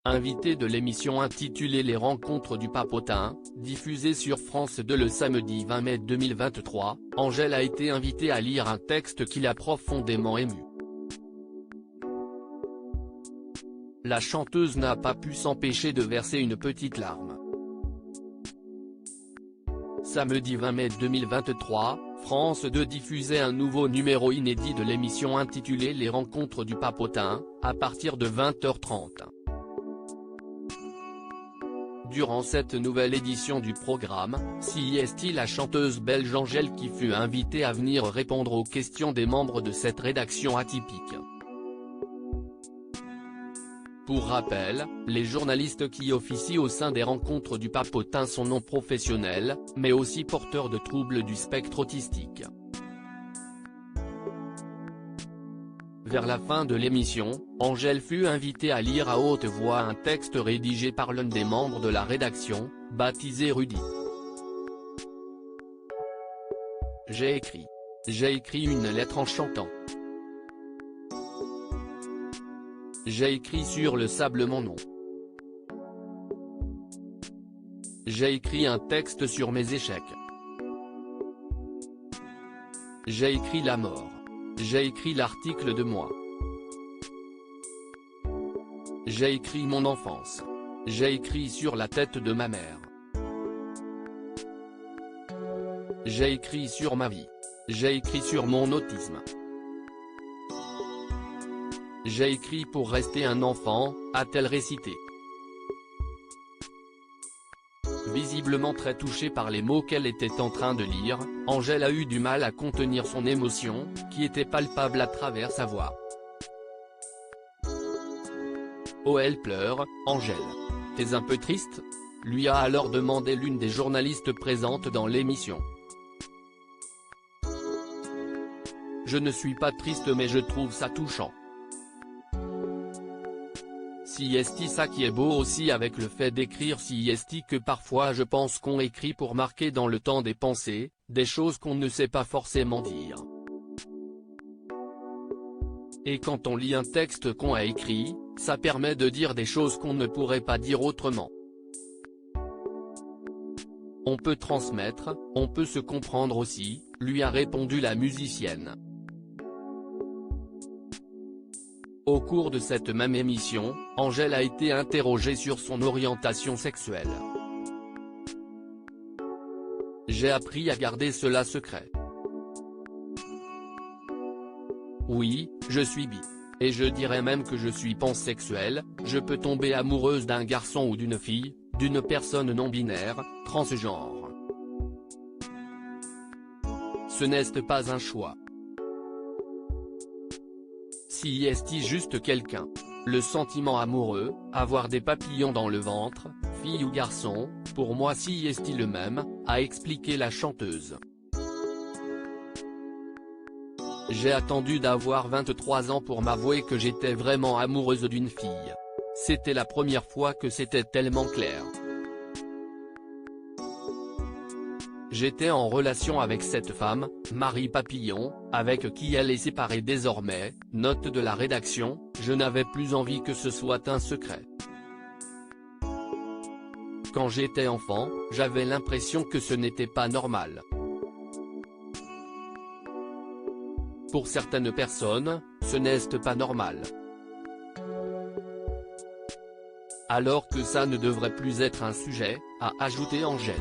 Invitée de l'émission intitulée Les Rencontres du Papotin, diffusée sur France 2 le samedi 20 mai 2023, Angèle a été invitée à lire un texte qui l'a profondément émue. La chanteuse n'a pas pu s'empêcher de verser une petite larme. Samedi 20 mai 2023, France 2 diffusait un nouveau numéro inédit de l'émission intitulée Les Rencontres du Papotin, à partir de 20h30. Durant cette nouvelle édition du programme, CIST, la chanteuse belge Angèle qui fut invitée à venir répondre aux questions des membres de cette rédaction atypique. Pour rappel, les journalistes qui officient au sein des Rencontres du Papotin sont non professionnels, mais aussi porteurs de troubles du spectre autistique. Vers la fin de l'émission, Angèle fut invitée à lire à haute voix un texte rédigé par l'un des membres de la rédaction, baptisé Rudy. J'ai écrit une lettre en chantant. J'ai écrit sur le sable mon nom. J'ai écrit un texte sur mes échecs. J'ai écrit la mort. J'ai écrit l'article de moi. J'ai écrit mon enfance. J'ai écrit sur la tête de ma mère. J'ai écrit sur ma vie. J'ai écrit sur mon autisme. J'ai écrit pour rester un enfant, a-t-elle récité. Visiblement très touchée par les mots qu'elle était en train de lire, Angèle a eu du mal à contenir son émotion, qui était palpable à travers sa voix. Oh, elle pleure, Angèle. T'es un peu triste ? Lui a alors demandé l'une des journalistes présentes dans l'émission. Je ne suis pas triste mais je trouve ça touchant. CIST, ça qui est beau aussi avec le fait d'écrire CIST que parfois je pense qu'on écrit pour marquer dans le temps des pensées, des choses qu'on ne sait pas forcément dire. Et quand on lit un texte qu'on a écrit, ça permet de dire des choses qu'on ne pourrait pas dire autrement. On peut transmettre, on peut se comprendre aussi, lui a répondu la musicienne. Au cours de cette même émission, Angèle a été interrogée sur son orientation sexuelle. J'ai appris à garder cela secret. Oui, je suis bi. Et je dirais même que je suis pansexuelle, je peux tomber amoureuse d'un garçon ou d'une fille, d'une personne non binaire, transgenre. Ce n'est pas un choix. CIST juste quelqu'un. Le sentiment amoureux, avoir des papillons dans le ventre, fille ou garçon, pour moi CIST le même, a expliqué la chanteuse. J'ai attendu d'avoir 23 ans pour m'avouer que j'étais vraiment amoureuse d'une fille. C'était la première fois que c'était tellement clair. J'étais en relation avec cette femme, Marie Papillon, avec qui elle est séparée désormais, note de la rédaction, je n'avais plus envie que ce soit un secret. Quand j'étais enfant, j'avais l'impression que ce n'était pas normal. Pour certaines personnes, ce n'est pas normal. Alors que ça ne devrait plus être un sujet, a ajouté Angèle.